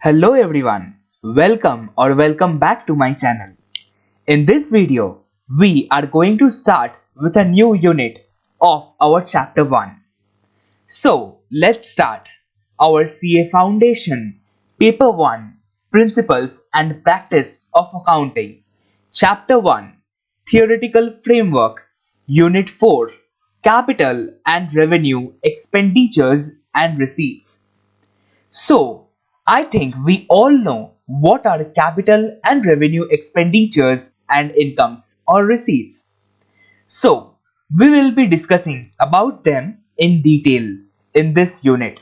Hello everyone, welcome back to my channel. In this video, we are going to start with a new unit of our chapter 1. So let's start our CA Foundation Paper 1 Principles and Practice of Accounting Chapter 1 Theoretical Framework Unit 4 Capital and Revenue Expenditures and Receipts. So, I think we all know what are capital and revenue expenditures and incomes or receipts. So, we will be discussing about them in detail in this unit.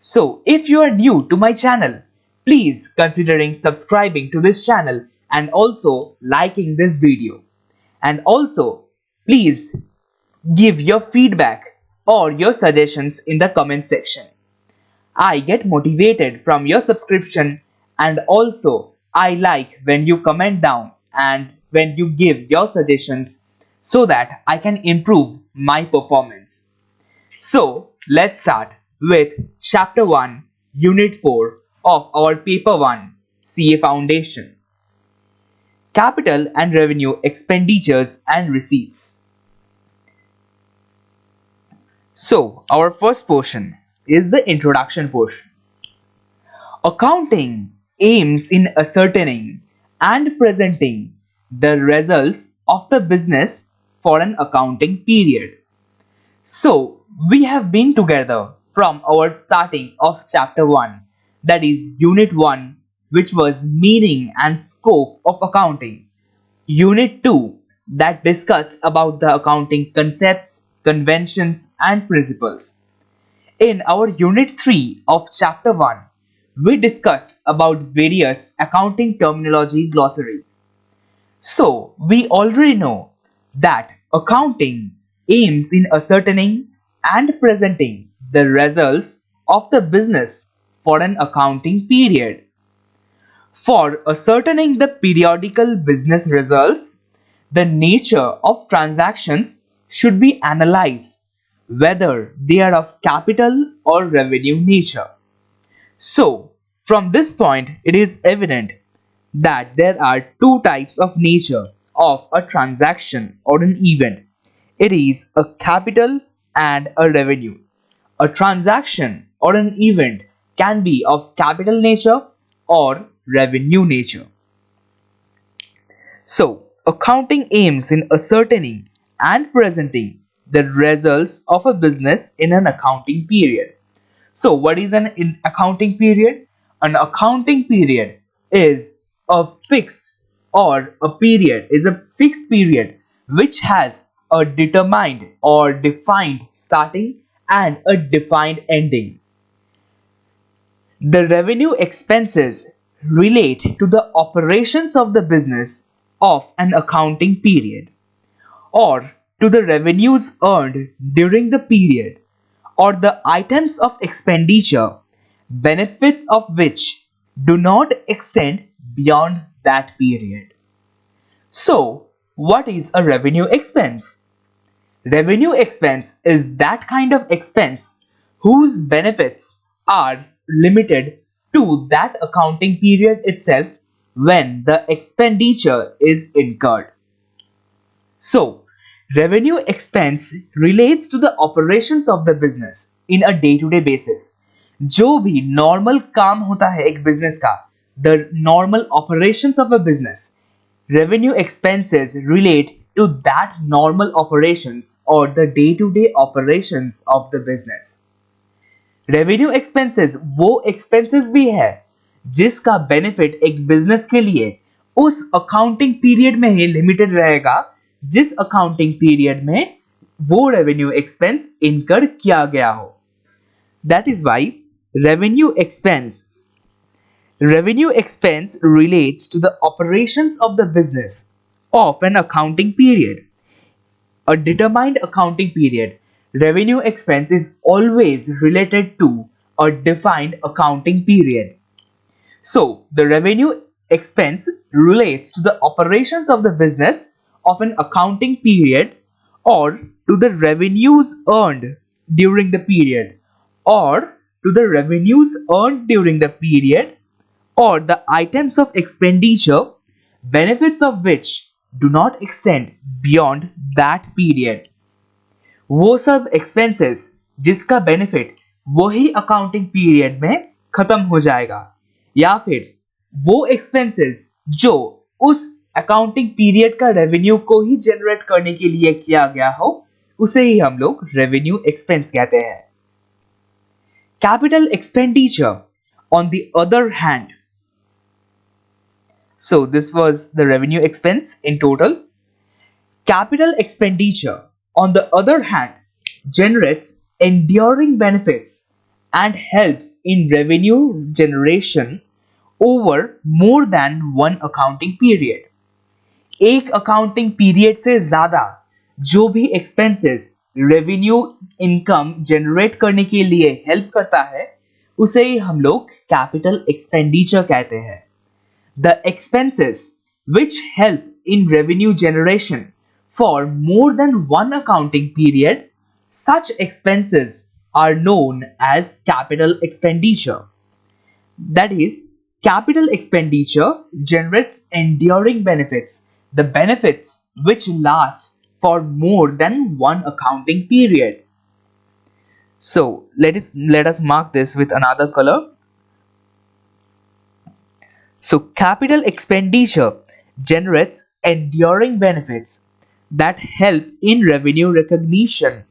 So, if you are new to my channel, please considering subscribing to this channel and also liking this video. And also, please give your feedback or your suggestions in the comment section. I get motivated from your subscription, and also I like when you comment down and when you give your suggestions so that I can improve my performance. So let's start with chapter 1 unit 4 of our paper 1 CA Foundation. Capital and revenue expenditures and receipts. So our first portion is the introduction portion. Accounting aims in ascertaining and presenting the results of the business for an accounting period. So, we have been together from our starting of chapter 1, that is unit 1, which was meaning and scope of accounting. Unit 2, that discussed about the accounting concepts, conventions and principles. In our Unit 3 of Chapter 1, we discussed about various accounting terminology glossary. So, we already know that accounting aims in ascertaining and presenting the results of the business for an accounting period. For ascertaining the periodical business results, the nature of transactions should be analyzed whether they are of capital or revenue nature. So, from this point, it is evident that there are two types of nature of a transaction or an event. It is a capital and a revenue. A transaction or an event can be of capital nature or revenue nature. So, accounting aims in ascertaining and presenting the results of a business in an accounting period. So, what is an accounting period? An accounting period is a fixed or a period is a fixed period which has a determined or defined starting and a defined ending. The revenue expenses relate to the operations of the business of an accounting period, or to the revenues earned during the period, or the items of expenditure, benefits of which do not extend beyond that period. So, what is a revenue expense? Revenue expense is that kind of expense whose benefits are limited to that accounting period itself when the expenditure is incurred. So, revenue expense relates to the operations of the business in a day-to-day basis. जो भी normal काम होता है एक business का, the normal operations of a business, revenue expenses relate to that normal operations or the day-to-day operations of the business. Revenue expenses वो expenses भी है जिसका benefit एक business के लिए उस accounting period में ही limited रहेगा जिस accounting period में वो revenue expense incur किया गया हो. That is why revenue expense relates to the operations of the business of an accounting period. A determined accounting period, revenue expense is always related to a defined accounting period. So, the revenue expense relates to the operations of the business of an accounting period or to the revenues earned during the period or to the revenues earned during the period or the items of expenditure benefits of which do not extend beyond that period. वो सब expenses जिसका benefit वही accounting period में खत्म हो जाएगा, या फिर वो expenses जो उस accounting period का revenue को ही generate करने के लिए किया गया हो, उसे ही हम लोग revenue expense कहते हैं. Capital expenditure, on the other hand, so this was the revenue expense in total. Capital expenditure, on the other hand, generates enduring benefits and helps in revenue generation over more than one accounting period. एक accounting period से ज़्यादा जो भी expenses revenue income generate करने के लिए help करता है, उसे ही हम लोग capital expenditure कहते हैं. The expenses which help in revenue generation for more than one accounting period, such expenses are known as capital expenditure. That is, capital expenditure generates enduring benefits, the benefits which last for more than one accounting period. So let us mark this with another color. So capital expenditure generates enduring benefits that help in revenue recognition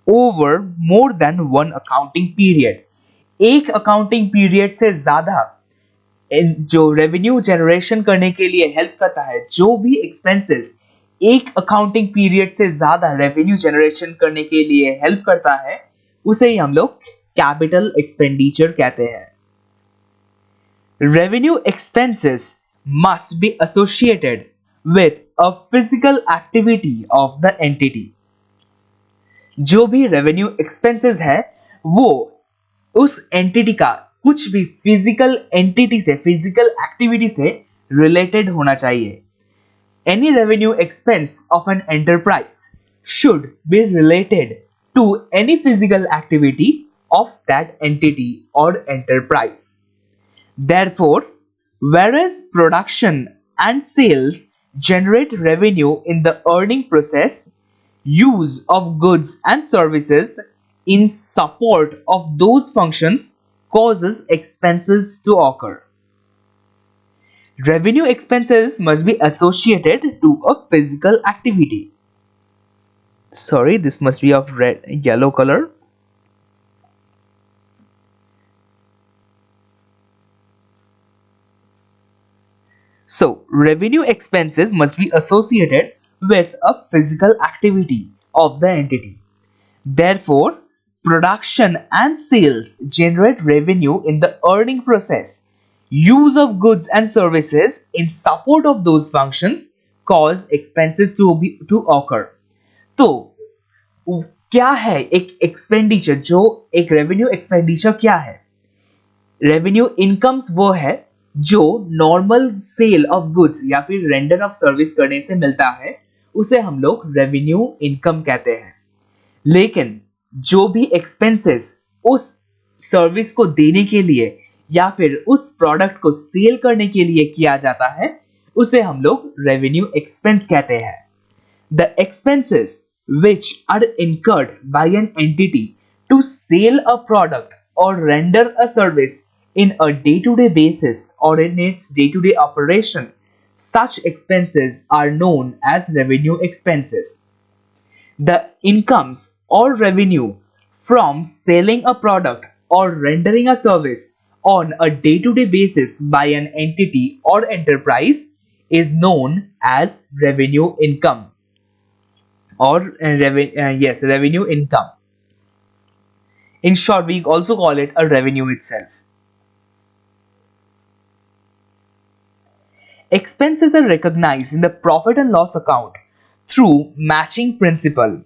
over more than one accounting period. एक accounting period से ज़्यादा जो revenue generation करने के लिए help करता है, जो भी expenses एक accounting period से ज़्यादा revenue generation करने के लिए help करता है, उसे ही हम लोग capital expenditure कहते हैं. Revenue expenses must be associated with a physical activity of the entity. जो भी revenue expenses है वो उस entity का कुछ भी physical entity से, physical activity से related होना चाहिए. Any revenue expense of an enterprise should be related to any physical activity of that entity or enterprise. Therefore, whereas production and sales generate revenue in the earning process, use of goods and services in support of those functions causes expenses to occur. Revenue expenses must be associated to a physical activity. Sorry, this must be of yellow color. So, revenue expenses must be associated with a physical activity of the entity. Therefore, production and sales generate revenue in the earning process. Use of goods and services in support of those functions cause expenses to occur. तो क्या है एक expenditure, जो एक revenue expenditure क्या है? Revenue incomes वो है जो नॉर्मल सेल ऑफ गुड्स या फिर रेंडर ऑफ सर्विस करने से मिलता है, उसे हम लोग रेवेन्यू इनकम कहते हैं. लेकिन जो भी एक्सपेंसेस उस सर्विस को देने के लिए या फिर उस प्रोडक्ट को सेल करने के लिए किया जाता है, उसे हम लोग रेवेन्यू एक्सपेंस कहते हैं. The expenses which are incurred by an entity to sell a product or render a service in a day-to-day basis or in its day-to-day operation, such expenses are known as revenue expenses. The incomes or revenue from selling a product or rendering a service on a day-to-day basis by an entity or enterprise is known as revenue income or revenue income. In short, we also call it a revenue itself. Expenses are recognized in the profit and loss account through matching principle,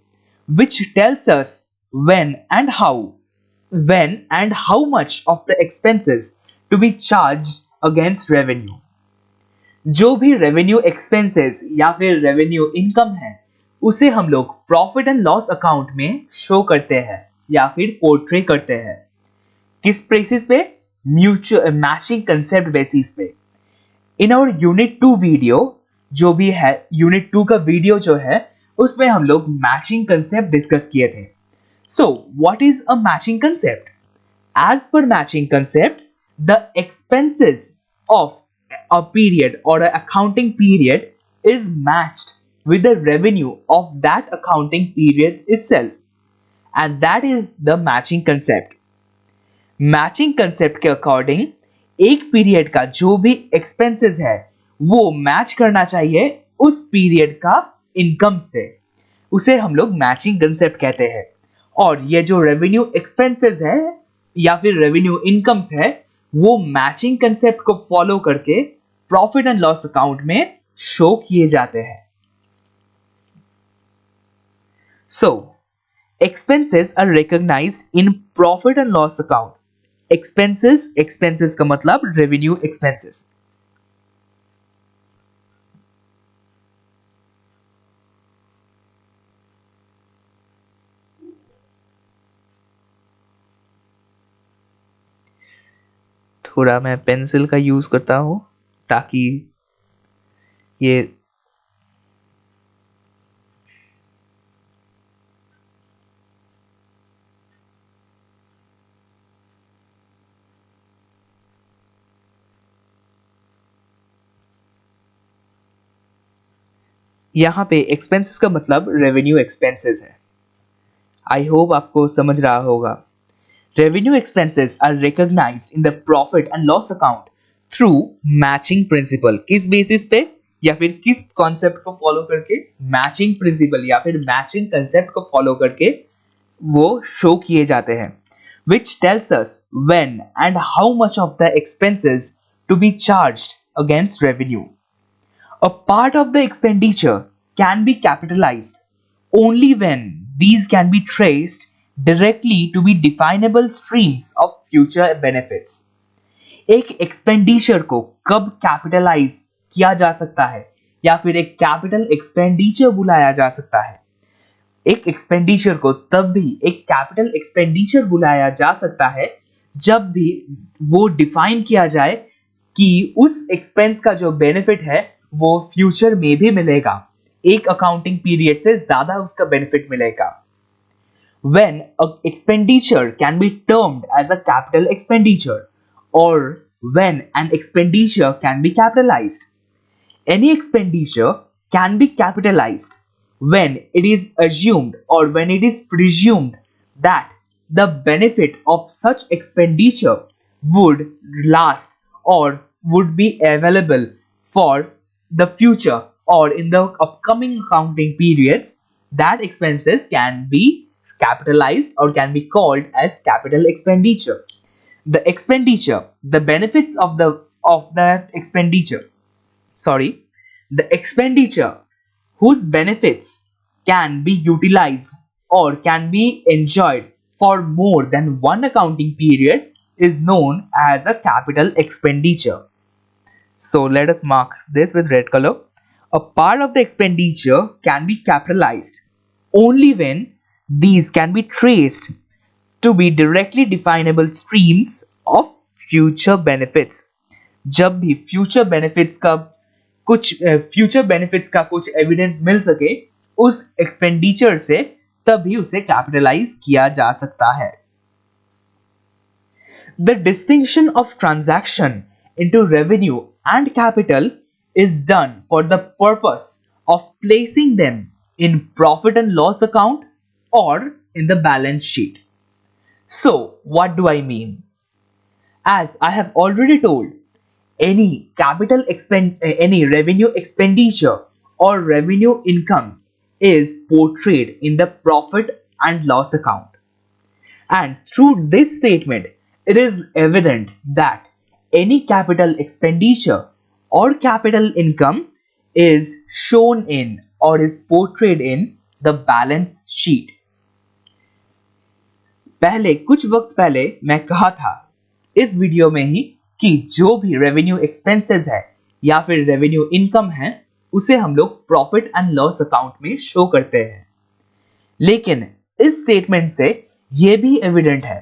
which tells us when and how much of the expenses to be charged against revenue. जो भी revenue expenses या फिर revenue income है, उसे हम लोग profit and loss account में show करते हैं या फिर पोर्ट्रे करते हैं. किस बेसिस पे? म्यूचुअल मैचिंग कंसेप्ट बेसिस पे। इन आवर यूनिट 2 वीडियो, जो भी है यूनिट 2 का वीडियो जो है, उसमें हम लोग मैचिंग कंसेप्ट डिस्कस किए थे। So what is a matching concept? As per matching concept, the expenses of a period or an accounting period is matched with the revenue of that accounting period itself, and that is the matching concept. Matching concept के according एक period का जो भी expenses है वो match करना चाहिए उस पीरियड का इनकम से, उसे हम लोग मैचिंग कंसेप्ट कहते हैं। और ये जो रेवेन्यू एक्सपेंसेस है या फिर रेवेन्यू इनकम्स है वो मैचिंग कंसेप्ट को फॉलो करके प्रॉफिट एंड लॉस अकाउंट में शो किए जाते हैं। So expenses are recognised in profit and loss account. Expenses का मतलब रेवेन्यू एक्सपेंसेस। थोड़ा मैं पेंसिल का यूज करता हूं ताकि ये यहाँ पे एक्सपेंसेस का मतलब रेवेन्यू एक्सपेंसेस है। आई होप आपको समझ रहा होगा। Revenue expenses are recognised in the profit and loss account through matching principle. किस बेसिस पे या फिर किस कॉन्सेप्ट को फॉलो करके? मैचिंग प्रिंसिपल या फिर मैचिंग कंसेप्ट को फॉलो करके वो शो किए जाते हैं, which tells us when and how much of the expenses to be charged against revenue. A part of the expenditure can be capitalized only when these can be traced directly to be definable streams of future benefits. एक expenditure को कब capitalise किया जा सकता है या फिर एक कैपिटल एक्सपेंडिचर बुलाया जा सकता है? एक एक्सपेंडिचर को तब भी एक कैपिटल एक्सपेंडिचर बुलाया जा सकता है जब भी वो डिफाइन किया जाए कि उस एक्सपेंस का जो बेनिफिट है वो फ्यूचर में भी मिलेगा, एक अकाउंटिंग पीरियड से ज्यादा उसका बेनिफिट मिलेगा। When a expenditure can be termed as a capital expenditure or when an expenditure can be capitalized. Any expenditure can be capitalized when it is assumed or when it is presumed that the benefit of such expenditure would last or would be available for the future or in the upcoming accounting periods. That expenses can be capitalized or can be called as capital expenditure. The expenditure, the benefits of that expenditure, the expenditure whose benefits can be utilized or can be enjoyed for more than one accounting period is known as a capital expenditure. So let us mark this with red color. A part of the expenditure can be capitalized only when these can be traced to be directly definable streams of future benefits. जब भी future benefits का कुछ evidence मिल सके उस expenditure से, तभी उसे capitalise किया जा सकता है। The distinction of transaction into revenue and capital is done for the purpose of placing them in profit and loss account or in the balance sheet. So, what do I mean? As I have already told, any revenue expenditure or revenue income is portrayed in the profit and loss account. And through this statement, it is evident that any capital expenditure or capital income is shown in or is portrayed in the balance sheet. पहले कुछ वक्त पहले मैं कहा था इस video में ही कि जो भी रेवेन्यू एक्सपेंसेस है या फिर रेवेन्यू इनकम है उसे हम लोग प्रॉफिट एंड लॉस अकाउंट में शो करते हैं। लेकिन इस स्टेटमेंट से यह भी एविडेंट है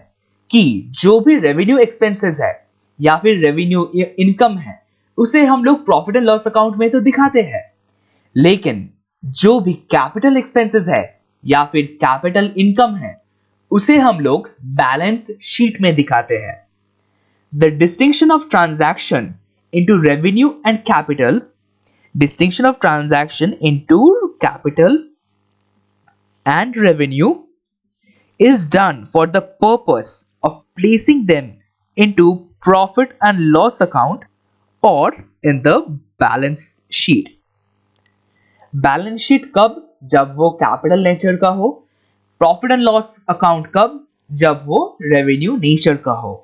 कि जो भी रेवेन्यू एक्सपेंसेस है या फिर रेवेन्यू इनकम है उसे हम लोग प्रॉफिट एंड लॉस अकाउंट में तो दिखाते हैं, लेकिन जो भी कैपिटल एक्सपेंसेस है या फिर कैपिटल इनकम है उसे हम लोग बैलेंस शीट में दिखाते हैं। The distinction of transaction into revenue and capital, distinction of transaction into capital and revenue is done for the purpose of placing them into profit and loss account or in the balance sheet. Balance sheet कब? जब वो capital nature का हो। Profit and loss account कब? जब वो revenue nature का हो।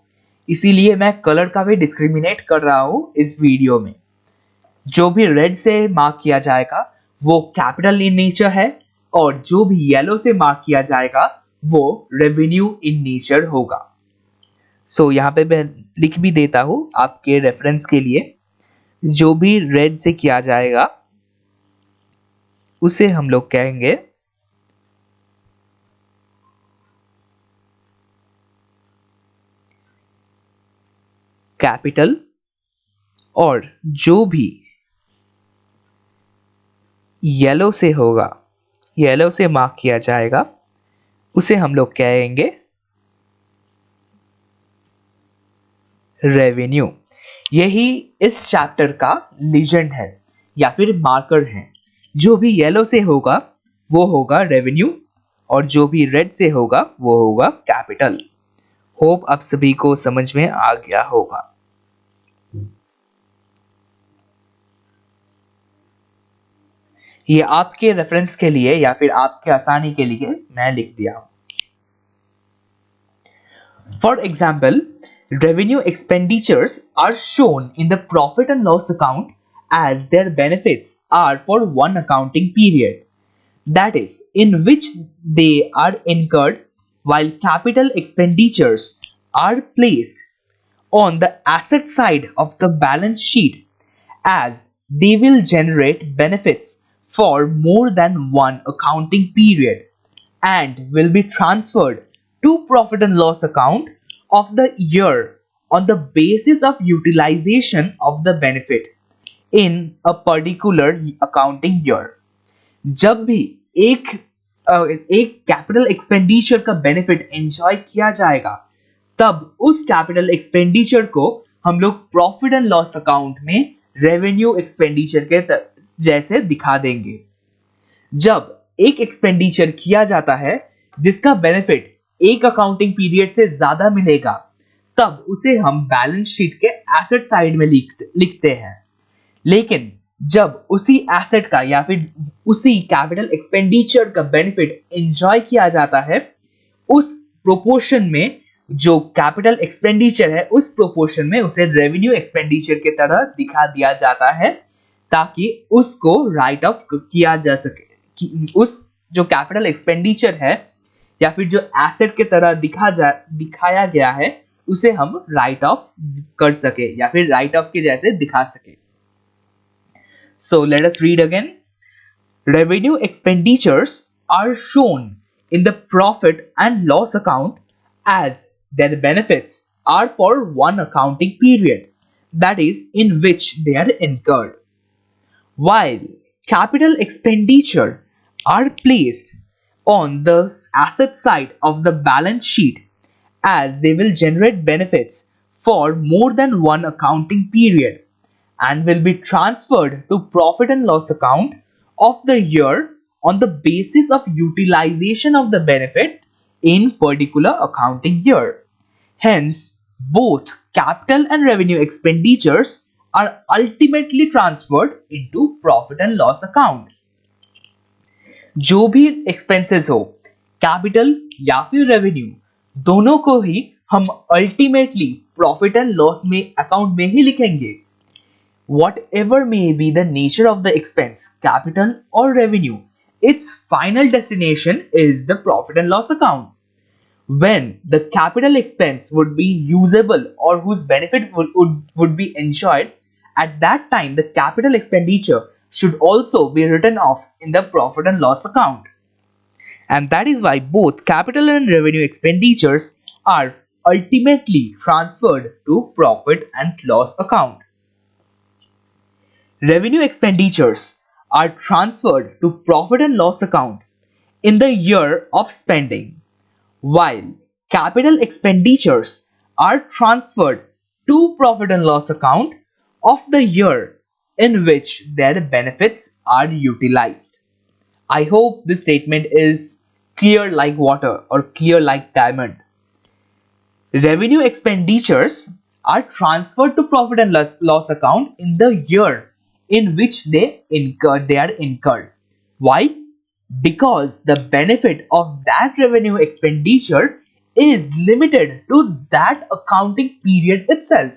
इसीलिए मैं कलर का भी डिस्क्रिमिनेट कर रहा हूं इस वीडियो में। जो भी रेड से मार्क किया जाएगा वो कैपिटल इन नेचर है और जो भी येलो से मार्क किया जाएगा वो रेवेन्यू इन नेचर होगा। सो यहाँ पे मैं लिख भी देता हूं आपके रेफरेंस के लिए, जो भी रेड से किया जाएगा उसे हम लोग कहेंगे कैपिटल, और जो भी येलो से होगा, येलो से मार्क किया जाएगा उसे हम लोग कहेंगे रेवेन्यू। यही इस चैप्टर का लीजेंड है या फिर मार्कर है। जो भी येलो से होगा वो होगा रेवेन्यू और जो भी रेड से होगा वो होगा कैपिटल। होप आप सभी को समझ में आ गया होगा। ये आपके रेफरेंस के लिए या फिर आपके आसानी के लिए मैं लिख दिया हूं। For example, revenue expenditures are shown in the profit and loss account as their benefits are for one accounting period, that is, in which they are incurred, while capital expenditures are placed on the asset side of the balance sheet as they will generate benefits for more than one accounting period and will be transferred to profit and loss account of the year on the basis of utilization of the benefit in a particular accounting year. जब भी एक capital expenditure का benefit enjoy किया जाएगा तब उस capital expenditure को हम लोग प्रॉफिट एंड लॉस अकाउंट में रेवेन्यू एक्सपेंडिचर के जैसे दिखा देंगे। जब एक एक्सपेंडिचर किया जाता है जिसका बेनिफिट एक अकाउंटिंग पीरियड से ज्यादा मिलेगा तब उसे हम बैलेंस शीट के एसेट साइड में लिखते हैं। लेकिन जब उसी एसेट का या फिर उसी कैपिटल एक्सपेंडिचर का बेनिफिट एंजॉय किया जाता है उस प्रोपोर्शन में जो कैपिटल एक्सपेंडिचर है उस प्रोपोर्शन में उसे रेवेन्यू एक्सपेंडिचर की तरह दिखा दिया जाता है ताकि उसको राइट ऑफ किया जा सके। उस जो कैपिटल एक्सपेंडिचर है या फिर जो एसेट की तरह दिखाया गया है उसे हम राइट ऑफ कर सके या फिर राइट ऑफ के जैसे दिखा सके। So let us read again. Revenue expenditures are shown in the profit and loss account as their benefits are for one accounting period, that is, in which they are incurred, while capital expenditure are placed on the asset side of the balance sheet as they will generate benefits for more than one accounting period and will be transferred to profit and loss account of the year on the basis of utilization of the benefit in particular accounting year. Hence, both capital and revenue expenditures are ultimately transferred into profit and loss account. जो भी expenses हो, capital या फिर revenue, दोनों को ही हम ultimately profit and loss में account में ही लिखेंगे। Whatever may be the nature of the expense, capital or revenue, its final destination is the profit and loss account. When the capital expense would be usable or whose benefit would be enjoyed, at that time the capital expenditure should also be written off in the profit and loss account. And that is why both capital and revenue expenditures are ultimately transferred to profit and loss account. Revenue expenditures are transferred to profit and loss account in the year of spending, while capital expenditures are transferred to profit and loss account of the year in which their benefits are utilized. I hope this statement is clear like water or clear like diamond. Revenue expenditures are transferred to profit and loss account in the year in which they are incurred. Why? Because the benefit of that revenue expenditure is limited to that accounting period itself.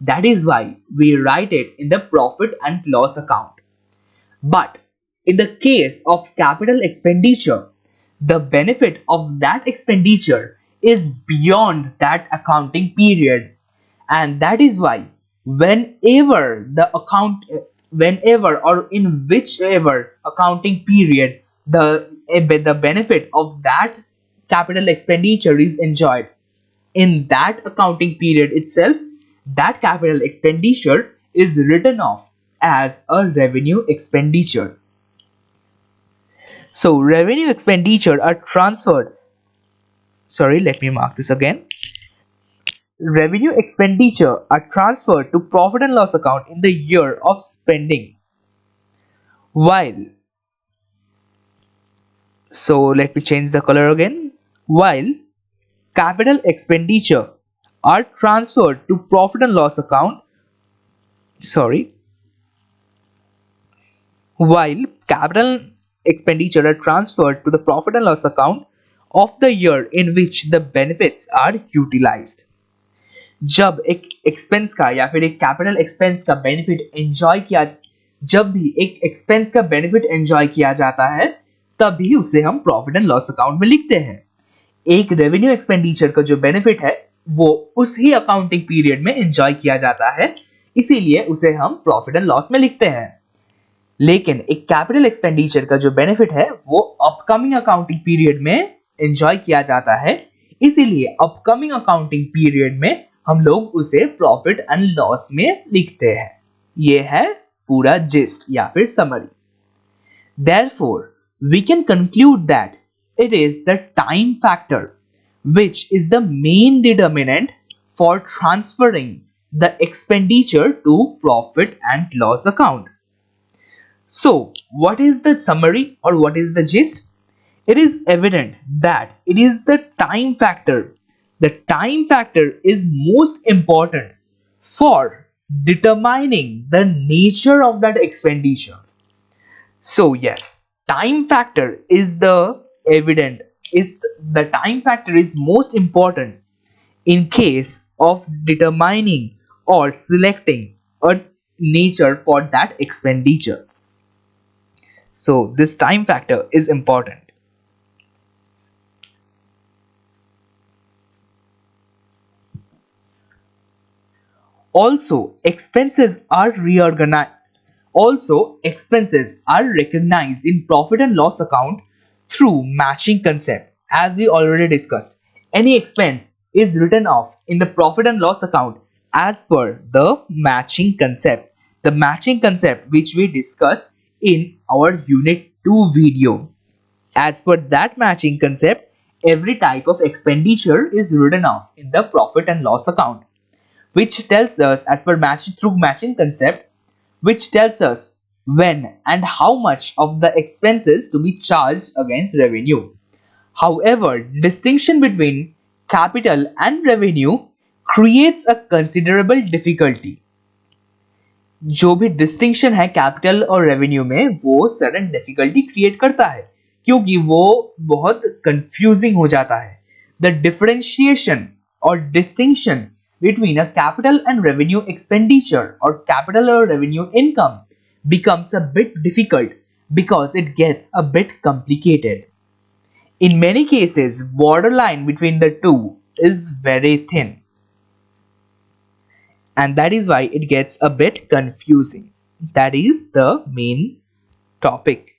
That is why we write it in the profit and loss account. But in the case of capital expenditure, the benefit of that expenditure is beyond that accounting period, and that is why whenever or in whichever accounting period the benefit of that capital expenditure is enjoyed, in that accounting period itself, that capital expenditure is written off as a revenue expenditure. So revenue expenditure are transferred. Sorry, let me mark this again. Revenue expenditure are transferred to profit and loss account in the year of spending. While, so let me change the color again. While capital expenditure are transferred to profit and loss account. Sorry. While capital expenditure are transferred to the profit and loss account of the year in which the benefits are utilized. जब एक expense का या फिर एक capital expense का benefit enjoy किया जब भी एक एक्सपेंस का बेनिफिट एंजॉय किया जाता है तभी उसे हम प्रॉफिट एंड लॉस अकाउंट में लिखते हैं. एक रेवेन्यू एक्सपेंडिचर का जो बेनिफिट है वो उस ही अकाउंटिंग पीरियड में एंजॉय किया जाता है, इसीलिए उसे हम प्रॉफिट एंड लॉस में लिखते हैं. लेकिन एक कैपिटल एक्सपेंडिचर का जो बेनिफिट है वो अपकमिंग अकाउंटिंग पीरियड में एंजॉय किया जाता है, इसीलिए अपकमिंग अकाउंटिंग पीरियड में हम लोग उसे प्रॉफिट एंड लॉस में लिखते हैं. ये है पूरा जिस्ट या फिर summary. Therefore, we can conclude that it is the time factor which is the main determinant for transferring the expenditure to profit and loss account. So, what is the summary or what is the gist? It is evident that it is the time factor. The time factor is most important for determining the nature of that expenditure. So yes, time factor is the time factor is most important in case of determining or selecting a nature for that expenditure. So this time factor is important. Also, expenses are recognized in profit and loss account through matching concept. As we already discussed, any expense is written off in the profit and loss account as per the matching concept. The matching concept which we discussed in our Unit 2 video. As per that matching concept, every type of expenditure is written off in the profit and loss account, which tells us as per matching concept, which tells us when and how much of the expenses to be charged against revenue. However, distinction between capital and revenue creates a considerable difficulty. जो भी distinction है capital और revenue में वो sudden difficulty create करता है क्योंकि वो बहुत कंफ्यूजिंग हो जाता है. द डिफरेंशिएशन और distinction between a capital and revenue expenditure or capital or revenue income becomes a bit difficult because it gets a bit complicated. In many cases, borderline between the two is very thin, and that is why it gets a bit confusing. That is the main topic.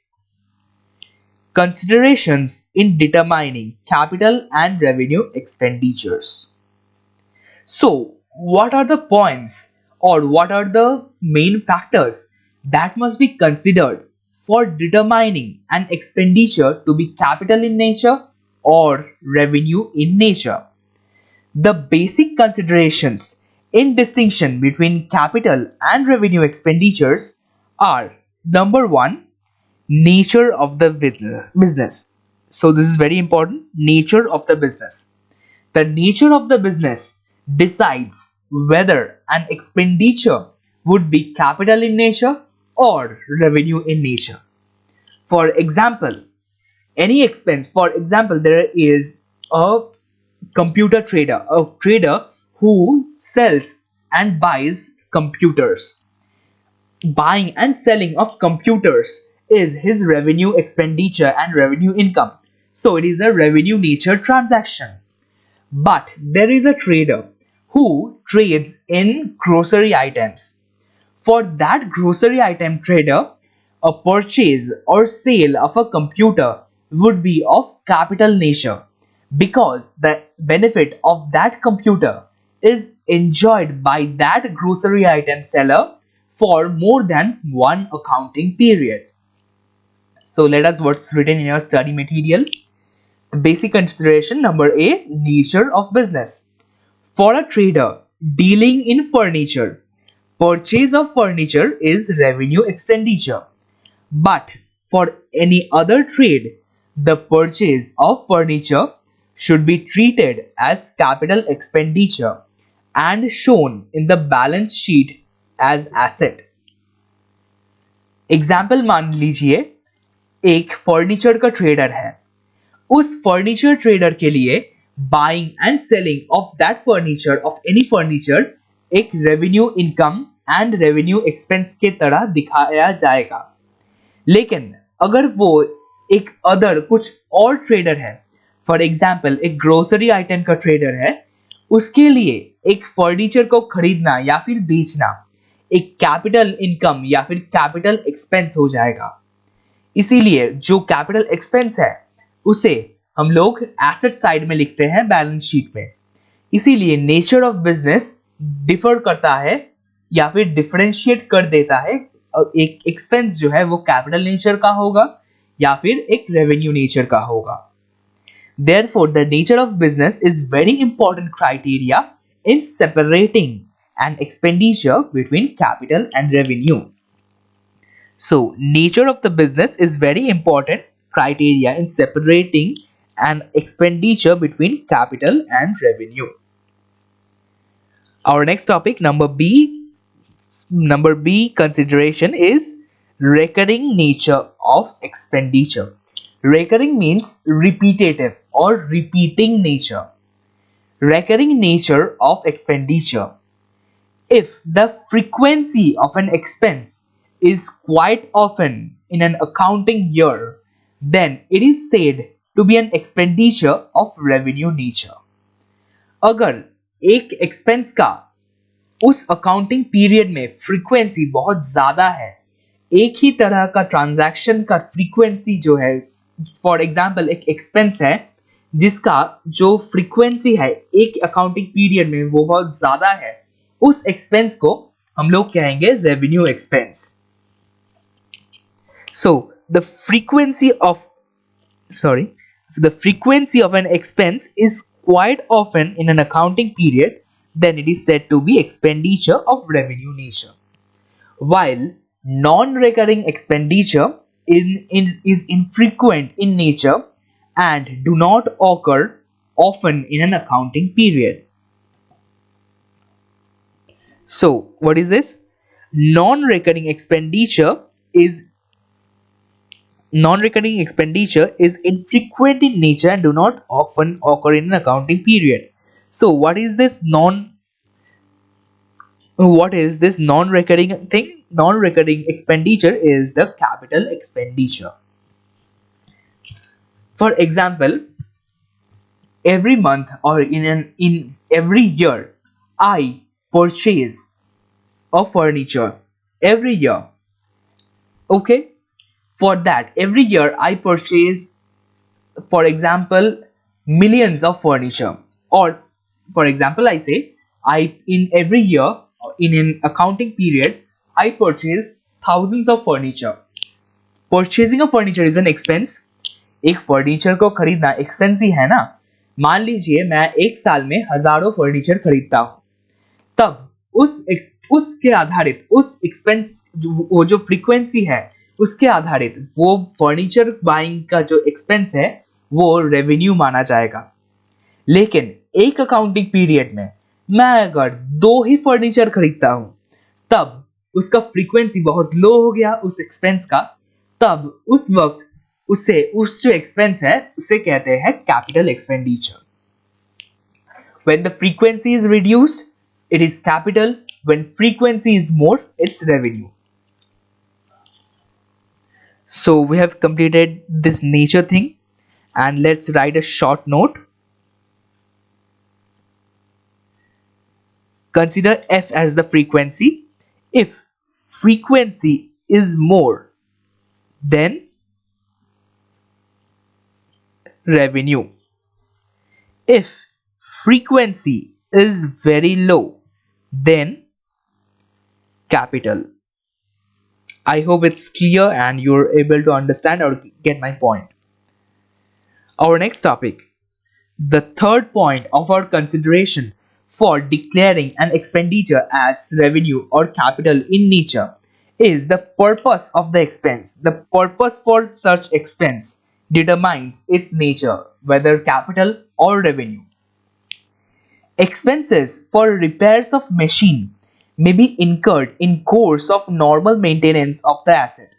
Considerations in determining capital and revenue expenditures. So what are the points or what are the main factors that must be considered for determining an expenditure to be capital in nature or revenue in nature? The basic considerations in distinction between capital and revenue expenditures are: number one, nature of the business. So this is very important. Nature of the business. The nature of the business decides whether an expenditure would be capital in nature or revenue in nature. For example, any expense, for example, there is a a trader who sells and buys computers. Buying and selling of computers is his revenue expenditure and revenue income. So it is a revenue nature transaction. But there is a trader who trades in grocery items. For that grocery item trader, a purchase or sale of a computer would be of capital nature because the benefit of that computer is enjoyed by that grocery item seller for more than one accounting period. So let us what's written in your study material. The basic consideration number A, nature of business. For a trader dealing in furniture, purchase of furniture is revenue expenditure. But for any other trade, the purchase of furniture should be treated as capital expenditure and shown in the balance sheet as asset. Example मान लीजिए एक furniture का trader है. उस furniture trader के लिए buying and selling of that furniture of any furniture एक revenue income and revenue expense के तरह दिखाया जाएगा. लेकिन अगर वो एक अदर कुछ और ट्रेडर है, फॉर एग्जाम्पल एक ग्रोसरी आइटम का ट्रेडर है, उसके लिए एक फर्नीचर को खरीदना या फिर बेचना एक कैपिटल इनकम या फिर कैपिटल एक्सपेंस हो जाएगा. इसीलिए जो कैपिटल एक्सपेंस है उसे हम लोग एसेट साइड में लिखते हैं बैलेंस शीट में. इसीलिए नेचर ऑफ बिजनेस डिफर करता है या फिर डिफरेंशिएट कर देता है. एक एक्सपेंस जो है वो कैपिटल नेचर का होगा या फिर एक रेवेन्यू नेचर का होगा. Therefore, the nature of business is very important criteria in separating an expenditure between capital and revenue. So, nature of the business is very important criteria in separating an expenditure between capital and revenue. Our next topic, number B consideration is recurring nature of expenditure. Recurring means repetitive or repeating nature. Recurring nature of expenditure. If the frequency of an expense is quite often in an accounting year, then it is said to be an expenditure of revenue nature. अगर एक expense का उस accounting period में frequency बहुत ज्यादा है, एक ही तरह का ट्रांजैक्शन का फ्रीक्वेंसी जो है, फॉर एग्जांपल एक एक्सपेंस है जिसका जो फ्रीक्वेंसी है एक अकाउंटिंग पीरियड में वो बहुत ज्यादा है, उस एक्सपेंस को हम लोग कहेंगे revenue expense. So the frequency of an expense is quite often in an accounting period, then it is said to be expenditure of revenue nature. While non-recurring expenditure is infrequent in nature and do not occur often in an accounting period. So, what is this? Non-recurring expenditure is infrequent in nature and do not often occur in an accounting period. So what is this non-recurring thing? Non-recurring expenditure is the capital expenditure. For example, every month or in every year I purchase a furniture every year. Okay, for that every year I purchase, for example, millions of furniture, or for example I say in every year, in an accounting period, I purchase thousands of furniture. Purchasing a furniture is an expense. एक furniture को खरीदना expense ही है ना. मान लीजिए मैं एक साल में हजारों फर्नीचर खरीदता हूँ, तब उसके आधारित उस एक्सपेंस वो जो फ्रीक्वेंसी है उसके आधारित वो फर्नीचर बाइंग का जो एक्सपेंस है वो रेवेन्यू माना जाएगा. लेकिन एक अकाउंटिंग पीरियड में मैं अगर 2 ही फर्नीचर खरीदता हूं, तब उसका फ्रीक्वेंसी बहुत लो हो गया उस एक्सपेंस का. तब उस वक्त उस जो एक्सपेंस है उसे कहते हैं capital expenditure. When the frequency is reduced, it is capital. When frequency is more, it's revenue. So we have completed this nature thing, and let's write a short note. Consider f as the frequency. If frequency is more, then revenue. If frequency is very low, then capital. I hope it's clear and you're able to understand or get my point. Our next topic, the third point of our consideration for declaring an expenditure as revenue or capital in nature, is the purpose of the expense. The purpose for such expense determines its nature, whether capital or revenue. Expenses for repairs of machine may be incurred in course of normal maintenance of the asset.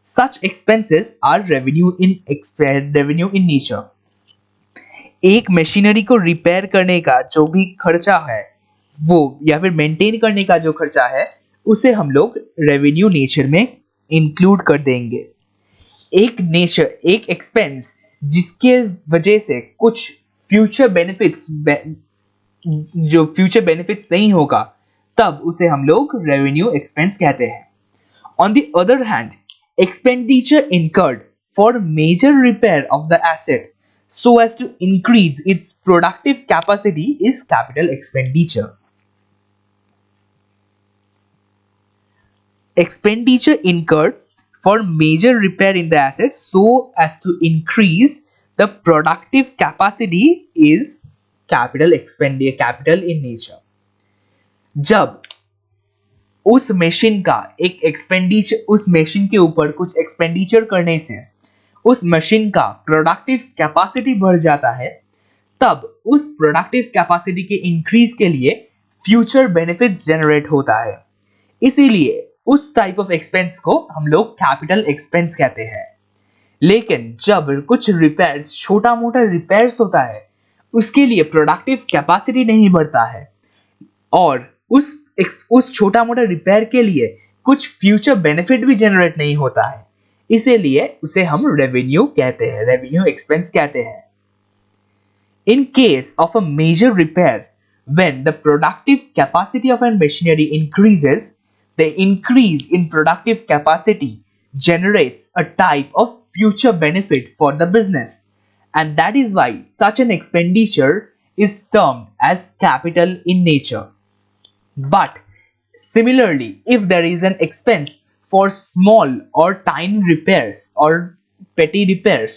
Such expenses are revenue in nature. एक machinery को repair करने का जो भी खर्चा है वो या फिर मेंटेन करने का जो खर्चा है उसे हम लोग रेवेन्यू नेचर में इंक्लूड कर देंगे. एक एक्सपेंस जिसके वजह से कुछ फ्यूचर बेनिफिट्स नहीं होगा, तब उसे हम लोग रेवेन्यू एक्सपेंस कहते हैं. On the other hand, expenditure incurred for major repair of the asset so as to increase its productive capacity is capital expenditure. Expenditure incurred for major repair in the asset so as to increase the productive capacity is capital in nature. जब उस machine का एक expenditure, उस machine के ऊपर कुछ expenditure करने से उस मशीन का प्रोडक्टिव कैपेसिटी बढ़ जाता है, तब उस प्रोडक्टिव कैपेसिटी के इंक्रीज के लिए फ्यूचर बेनिफिट्स जनरेट होता है. इसीलिए उस टाइप ऑफ एक्सपेंस को हम लोग कैपिटल एक्सपेंस कहते हैं. लेकिन जब कुछ रिपेयर्स, छोटा मोटा रिपेयर्स होता है, उसके लिए प्रोडक्टिव कैपेसिटी नहीं बढ़ता है और उस छोटा मोटा रिपेयर के लिए कुछ फ्यूचर बेनिफिट भी जनरेट नहीं होता है, इसीलिए उसे हम रेवेन्यू कहते हैं, रेवेन्यू एक्सपेंस कहते हैं. In case of a major repair, when the productive capacity of a machinery increases, the increase in productive capacity generates a type of future benefit for the business, and that is why such an expenditure is termed as capital in nature. But similarly, if there is an expense for small or tiny repairs or petty repairs,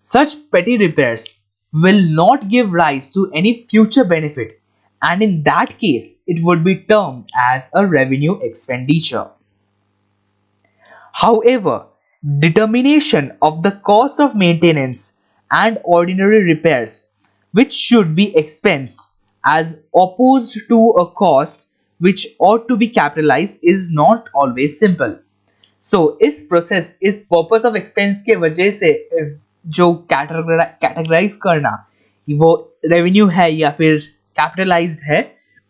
such petty repairs will not give rise to any future benefit, and in that case it would be termed as a revenue expenditure. However, determination of the cost of maintenance and ordinary repairs, which should be expensed as opposed to a cost which ought to be capitalized, is not always simple. So इस purpose of expense के वजह से जो categorise करना वो revenue है या फिर कैपिटलाइज्ड है,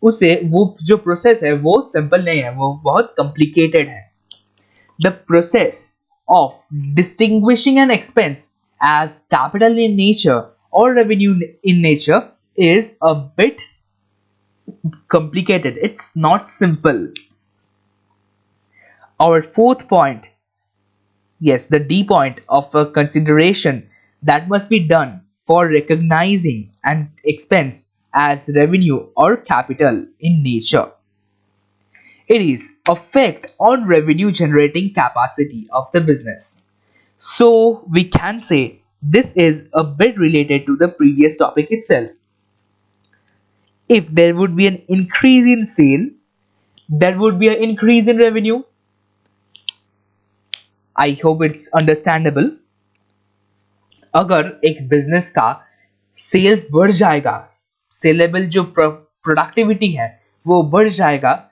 उसे वो जो प्रोसेस है वो सिंपल नहीं है, वो बहुत कॉम्प्लिकेटेड है. The process of distinguishing an expense as capital in nature और revenue in nature is a bit complicated. It's not simple. Our fourth point, yes, the D point of a consideration that must be done for recognizing an expense as revenue or capital in nature. It is effect on revenue generating capacity of the business. So we can say this is a bit related to the previous topic itself. If there would be an increase in sale, there would be an increase in revenue. I hope it's understandable. अगर एक business का sales बढ़ जाएगा, saleable जो productivity है वो बढ़ जाएगा,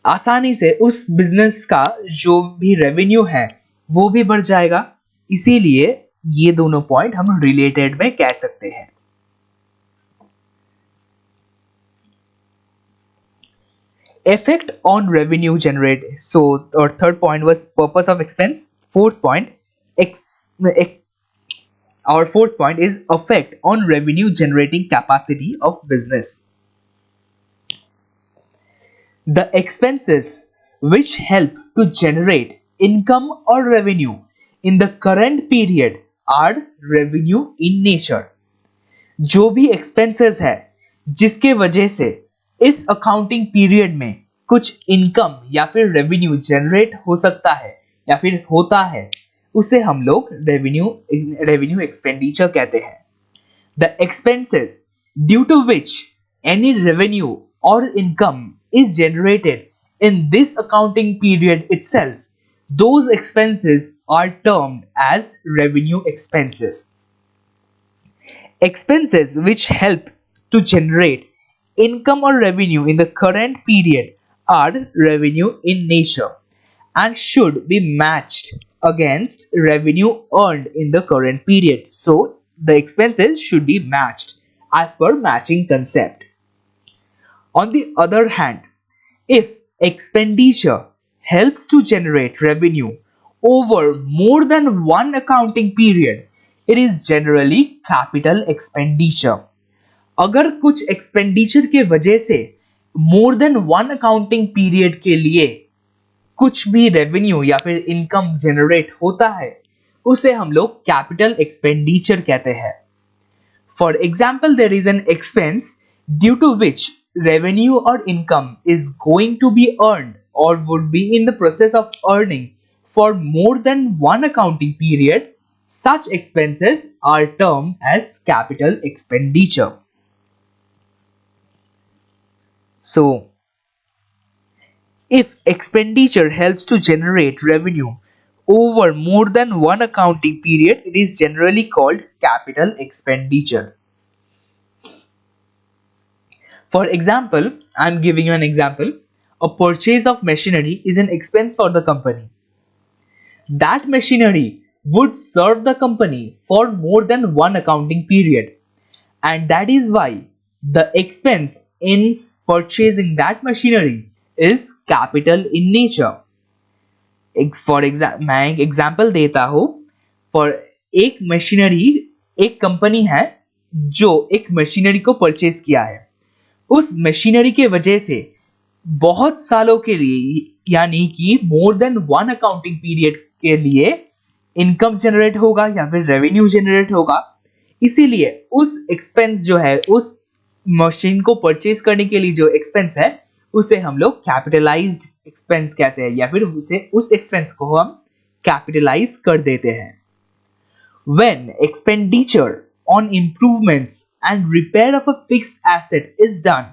आसानी से उस बिजनेस का जो भी रेवेन्यू है वो भी बढ़ जाएगा. इसीलिए ये दोनों पॉइंट हम रिलेटेड में कह सकते हैं. Effect on revenue generate. So our third point was purpose of expense. Our fourth point is effect on revenue generating capacity of business. The expenses which help to generate income or revenue in the current period are revenue in nature. जो भी expenses है जिसके वजह से इस accounting period में कुछ income या फिर रेवेन्यू जनरेट हो सकता है या फिर होता है, उसे हम लोग रेवेन्यू एक्सपेंडिचर कहते हैं. The expenses due to which any revenue or income is generated in this accounting period itself, those expenses are termed as revenue expenses. Expenses which help to generate income or revenue in the current period are revenue in nature and should be matched against revenue earned in the current period. So the expenses should be matched as per matching concept. On the other hand, if expenditure helps to generate revenue over more than one accounting period, it is generally capital expenditure. अगर कुछ expenditure के वजह से more than one accounting period के लिए कुछ भी revenue या फिर इनकम जनरेट होता है, उसे हम लोग कैपिटल एक्सपेंडिचर कहते हैं. For example, there is an expense due to which revenue or income is going to be earned or would be in the process of earning for more than one accounting period. Such expenses are termed as capital expenditure. So if expenditure helps to generate revenue over more than one accounting period, it is generally called capital expenditure. For example, I am giving you an example. A purchase of machinery is an expense for the company. That machinery would serve the company for more than one accounting period, and that is why the expense in purchasing that machinery is capital in nature. मैं एक example देता हूँ. For एक machinery, एक company है जो एक machinery को परचेज किया है. उस मशीनरी के वजह से बहुत सालों के लिए यानी कि more than one accounting period के लिए इनकम जनरेट होगा या फिर रेवेन्यू जनरेट होगा. इसीलिए उस एक्सपेंस जो है, उस मशीन को परचेज करने के लिए जो एक्सपेंस है, उसे हम लोग कैपिटलाइज्ड एक्सपेंस कहते हैं या फिर उस एक्सपेंस को हम कैपिटलाइज कर देते हैं. When expenditure on improvements and repair of a fixed asset is done,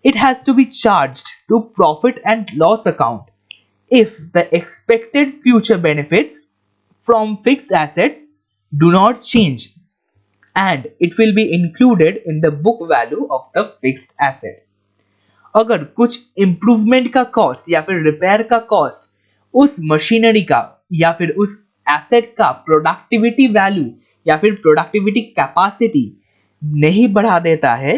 it has to be charged to profit and loss account if the expected future benefits from fixed assets do not change, and it will be included in the book value of the fixed asset. अगर कुछ improvement का cost या फिर repair का cost उस machinery का या फिर उस एसेट का प्रोडक्टिविटी वैल्यू या फिर प्रोडक्टिविटी कैपेसिटी नहीं बढ़ा देता है,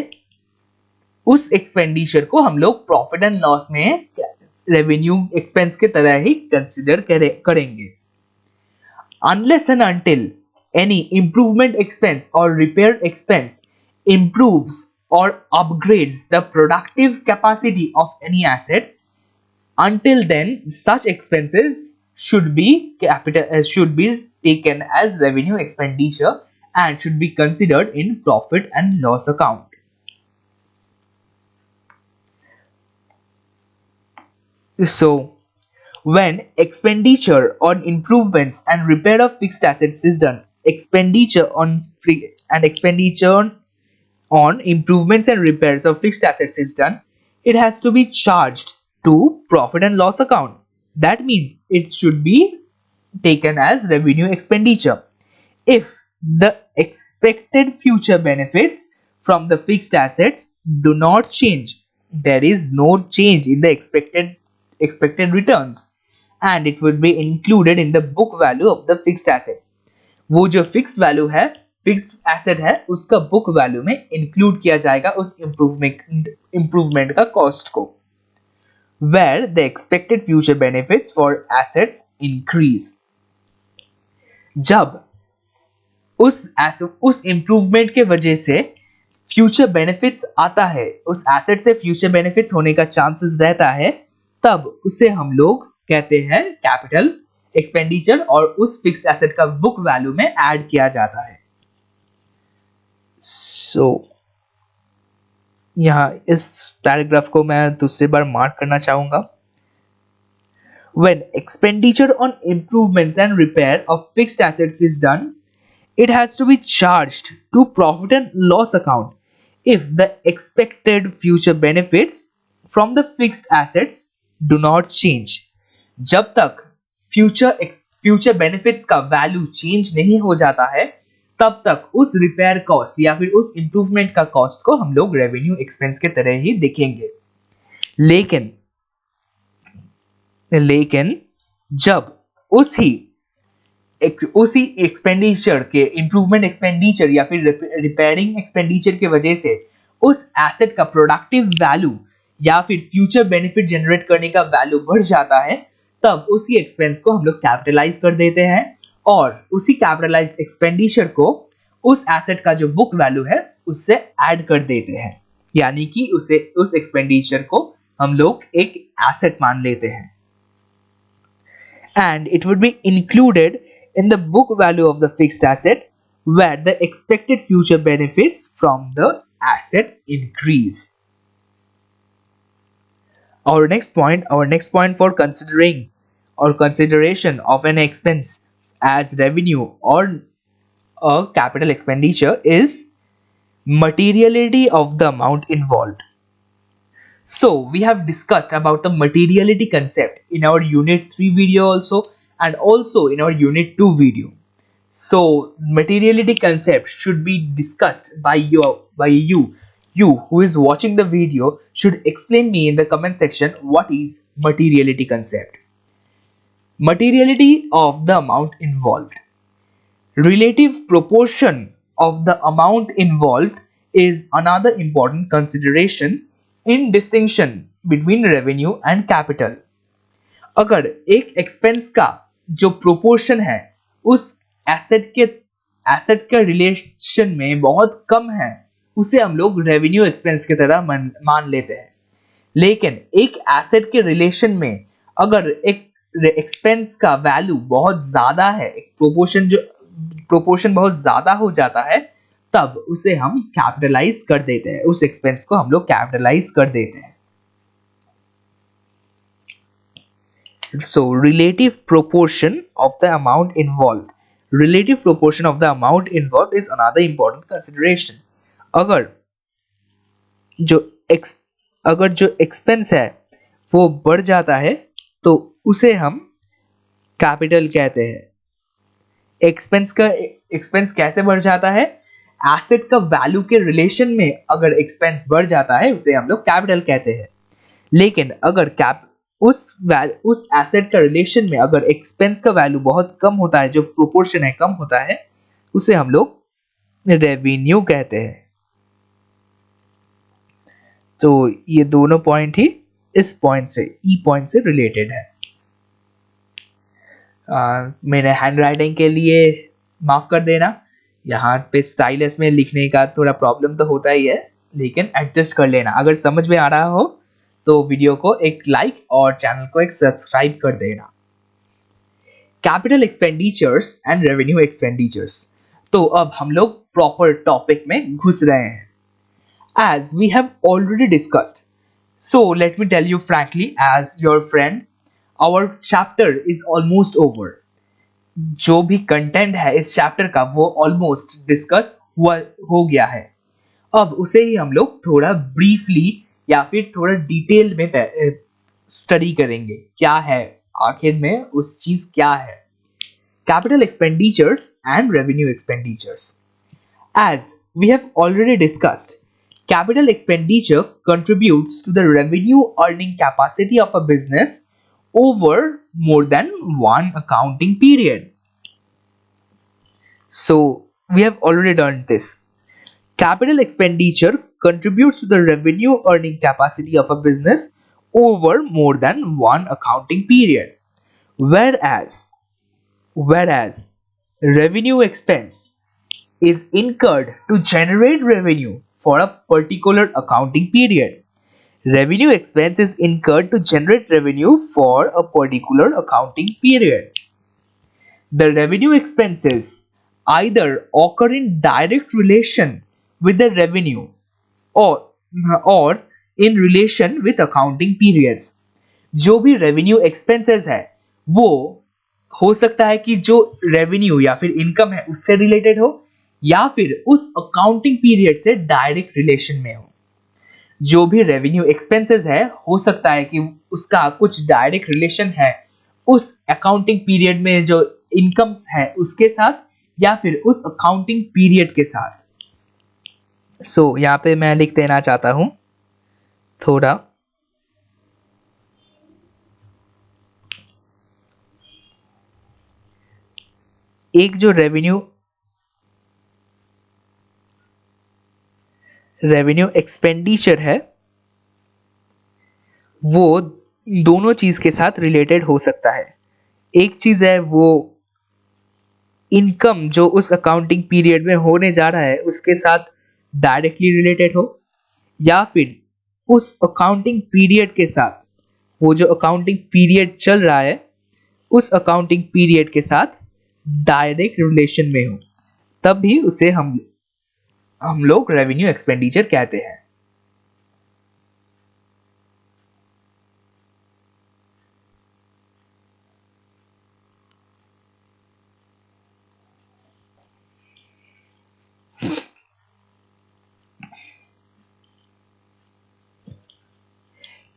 उस एक्सपेंडिचर को हम लोग प्रॉफिट एंड लॉस में रेवेन्यू एक्सपेंस के तरह ही कंसिडर करेंगे. Unless and until any improvement expense or repair expense improves or upgrades the productive capacity of any asset, until then such expenses should be taken as revenue expenditure and should be considered in profit and loss account. So when expenditure on improvements and repair of fixed assets is done, expenditure on improvements and repairs of fixed assets is done, it has to be charged to profit and loss account. That means it should be taken as revenue expenditure. If the expected future benefits from the fixed assets do not change, there is no change in the expected returns, and it would be included in the book value of the fixed asset. वो जो fix value है, fixed asset है, उसका book value में include किया जाएगा उस improvement का कॉस्ट को. Where the expected future benefits for assets increase. जब उस इंप्रूवमेंट के वजह से फ्यूचर बेनिफिट्स आता है, उस एसेट से फ्यूचर बेनिफिट्स होने का चांसेस रहता है, तब उसे हम लोग कहते हैं कैपिटल एक्सपेंडिचर, और उस फिक्स एसेट का बुक वैल्यू में ऐड किया जाता है. सो यहां इस पैराग्राफ को मैं दूसरी बार मार्क करना चाहूंगा. When expenditure on improvements and repair of fixed assets is done, it has to be charged to profit and loss account if the expected future benefits from the fixed assets do not change. जब तक future benefits का value change नहीं हो जाता है, तब तक उस रिपेयर कॉस्ट या फिर उस इंप्रूवमेंट का कॉस्ट को हम लोग रेवेन्यू एक्सपेंस के तरह ही देखेंगे. लेकिन जब उसी एक्सपेंडिचर के इंप्रूवमेंट एक्सपेंडिचर या फिर रिपेयरिंग एक्सपेंडिचर के वजह से उस एसेट का प्रोडक्टिव वैल्यू या फिर फ्यूचर बेनिफिट जनरेट करने का वैल्यू बढ़ जाता है, तब उसी एक्सपेंस को हम लोग कैपिटलाइज कर देते हैं, और उसी कैपिटलाइज्ड एक्सपेंडिचर को उस एसेट का जो बुक वैल्यू है उससे ऐड कर देते हैं. यानी कि उस एक्सपेंडिचर को हम लोग एक एसेट मान लेते हैं. And it would be included in the book value of the fixed asset where the expected future benefits from the asset increase. Our next point for consideration of an expense as revenue or a capital expenditure is materiality of the amount involved. So we have discussed about the materiality concept in our Unit 3 video and also in our Unit 2 video. So materiality concept should be discussed by you. You who is watching the video should explain me in the comment section what is materiality concept. Materiality of the amount involved. Relative proportion of the amount involved is another important consideration in distinction between revenue and capital. अगर एक expense का जो proportion है उस asset के relation में बहुत कम है, उसे हम लोग रेवेन्यू एक्सपेंस की तरह मान लेते हैं. लेकिन एक एसेट के रिलेशन में अगर एक एक्सपेंस का वैल्यू बहुत ज्यादा है, एक प्रोपोर्शन बहुत ज्यादा हो जाता है, तब उसे हम कैपिटलाइज कर देते हैं. उस एक्सपेंस को हम लोग कैपिटलाइज कर देते हैं. So relative proportion of the amount involved. Relative proportion of the amount involved is another important consideration. अगर जो एक्सपेंस है वो बढ़ जाता है तो उसे हम कैपिटल कहते हैं. एक्सपेंस कैसे बढ़ जाता है? एसेट का वैल्यू के रिलेशन में अगर एक्सपेंस बढ़ जाता है उसे हम लोग कैपिटल कहते हैं. लेकिन अगर उस एसेट का रिलेशन में अगर एक्सपेंस का वैल्यू बहुत कम होता है, जो प्रोपोर्शन है कम होता है, उसे हम लोग रेवेन्यू कहते हैं. तो ये दोनों पॉइंट ही इस पॉइंट से रिलेटेड है. मेरे हैंडराइटिंग के लिए माफ कर देना, यहाँ पे स्टाइलस में लिखने का थोड़ा प्रॉब्लम तो होता ही है, लेकिन एडजस्ट कर लेना. अगर समझ में आ रहा हो तो वीडियो को एक लाइक और चैनल को एक सब्सक्राइब कर देना. Capital expenditures and revenue expenditures. तो अब हम लोग प्रॉपर टॉपिक में घुस रहे हैं. As we have already discussed, So let me tell you frankly, as your friend, our chapter is almost over. जो भी कंटेंट है इस चैप्टर का वो ऑलमोस्ट डिस्कस हुआ हो गया है. अब उसे ही हम लोग थोड़ा ब्रीफली या फिर थोड़ा डिटेल में स्टडी करेंगे. क्या है आखिर में उस चीज क्या है. Capital expenditures and revenue expenditures. As we have already discussed, capital expenditure contributes to the revenue earning capacity of a business over more than one accounting period. So we have already done this. Capital expenditure contributes to the revenue earning capacity of a business over more than one accounting period. Whereas revenue expense is incurred to generate revenue for a particular accounting period. Revenue expense is incurred to generate revenue for a particular accounting period. The revenue expenses either occur in direct relation with the revenue or or in relation with accounting periods. जो भी revenue expenses है वो हो सकता है कि जो revenue या फिर income है उससे related हो या फिर उस accounting period से direct relation में हो. जो भी रेवेन्यू एक्सपेंसेस है हो सकता है कि उसका कुछ डायरेक्ट रिलेशन है उस अकाउंटिंग पीरियड में जो इनकम्स है उसके साथ या फिर उस अकाउंटिंग पीरियड के साथ. सो यहाँ पे मैं लिख देना चाहता हूं थोड़ा. एक जो रेवेन्यू एक्सपेंडिचर है वो दोनों चीज के साथ रिलेटेड हो सकता है. एक चीज है वो इनकम जो उस अकाउंटिंग पीरियड में होने जा रहा है उसके साथ डायरेक्टली रिलेटेड हो या फिर उस अकाउंटिंग पीरियड के साथ वो जो अकाउंटिंग पीरियड चल रहा है उस अकाउंटिंग पीरियड के साथ डायरेक्ट रिलेशन में हो. तब भी उसे हम लोग रेवेन्यू एक्सपेंडिचर कहते हैं.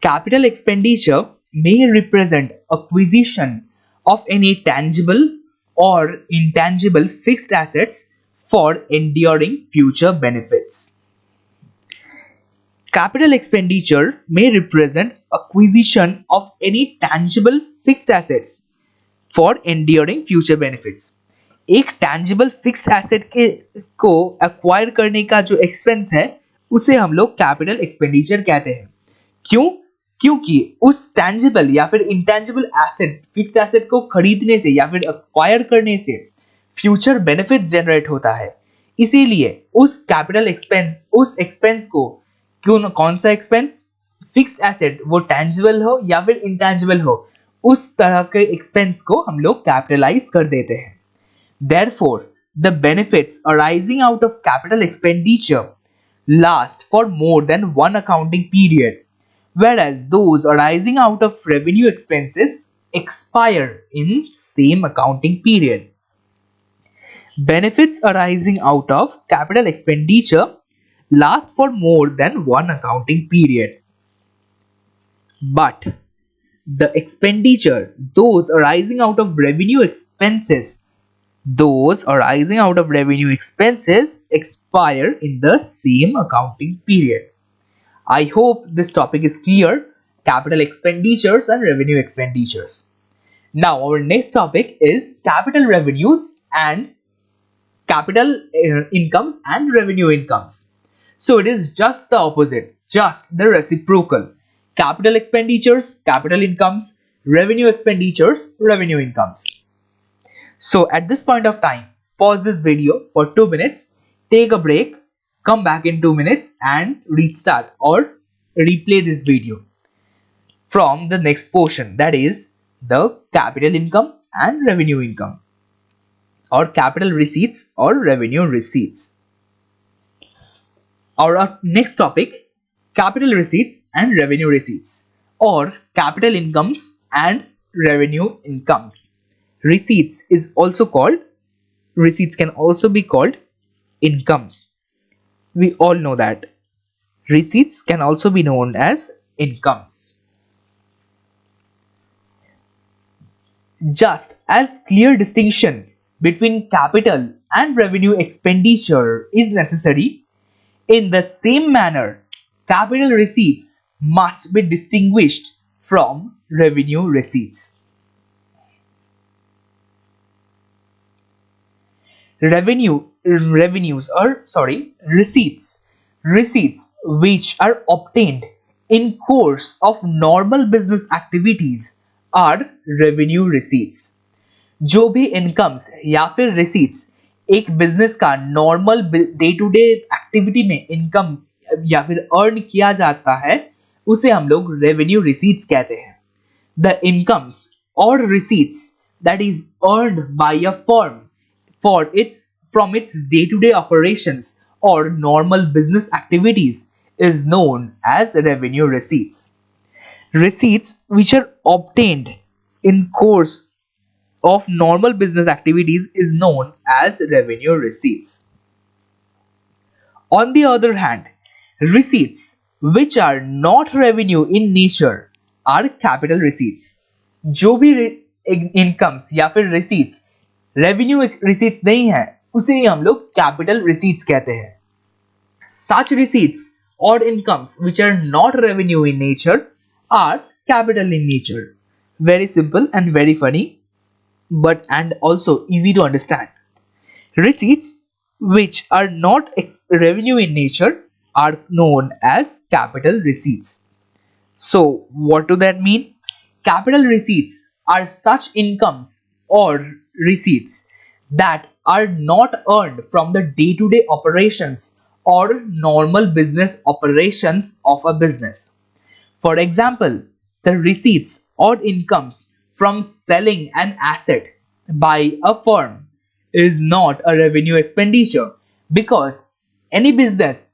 Capital expenditure may represent acquisition of any tangible or intangible fixed assets for enduring future benefits. Capital expenditure may represent acquisition of any tangible fixed assets for enduring future benefits. एक tangible fixed asset को acquire करने का जो expense है उसे हम लोग capital expenditure कहते हैं. क्यों? क्योंकि उस tangible या फिर intangible asset fixed asset को खरीदने से या फिर acquire करने से future benefits generate होता है. इसीलिए उस capital expense उस expense को कौन सा expense fixed asset वो tangible हो या फिर intangible हो उस तरह के expense को हम लोग capitalize कर देते हैं. Therefore, the benefits arising out of capital expenditure last for more than one accounting period, whereas those arising out of revenue expenses expire in same accounting period. Benefits arising out of capital expenditure last for more than one accounting period. But the expenditure, those arising out of revenue expenses expire in the same accounting period. I hope this topic is clear. Capital expenditures and revenue expenditures. Now our next topic is capital revenues and capital incomes and revenue incomes. So it is just the opposite, just the reciprocal. Capital expenditures, capital incomes, revenue expenditures, revenue incomes. So at this point of time, pause this video for 2 minutes, take a break, come back in 2 minutes and restart or replay this video from the next portion, that is the capital income and revenue income, or capital receipts or revenue receipts. Our next topic capital receipts and revenue receipts, or capital incomes and revenue incomes. Receipts is also called, receipts can also be called incomes. We all know that. Receipts can also be known as incomes. Just as clear distinction between capital and revenue expenditure is necessary, in the same manner, capital receipts must be distinguished from revenue receipts. Receipts which are obtained in course of normal business activities are revenue receipts. जो भी incomes या फिर receipts एक business का normal day to day activity में income या फिर earn किया जाता है उसे हम लोग रेवेन्यू रिसीट्स कहते हैं. द इनकम्स और receipts that is earned bye a firm for its from its day-to-day operations or normal business activities is known as revenue receipts. Receipts which are obtained in course of normal business activities is known as revenue receipts. On the other hand, receipts which are not revenue in nature are capital receipts. जो भी incomes या फिर receipts revenue receipts नहीं है उसे ही हम लोग capital receipts कहते हैं. Such receipts or incomes which are not revenue in nature are capital in nature. Very simple and very funny, but and also easy to understand. Receipts which are not revenue in nature are known as capital receipts. So what do that mean? Capital receipts are such incomes or receipts that are not earned from the day-to-day operations or normal business operations of a business. For example, the receipts or incomes from selling an asset by a firm is not a revenue expenditure because any business,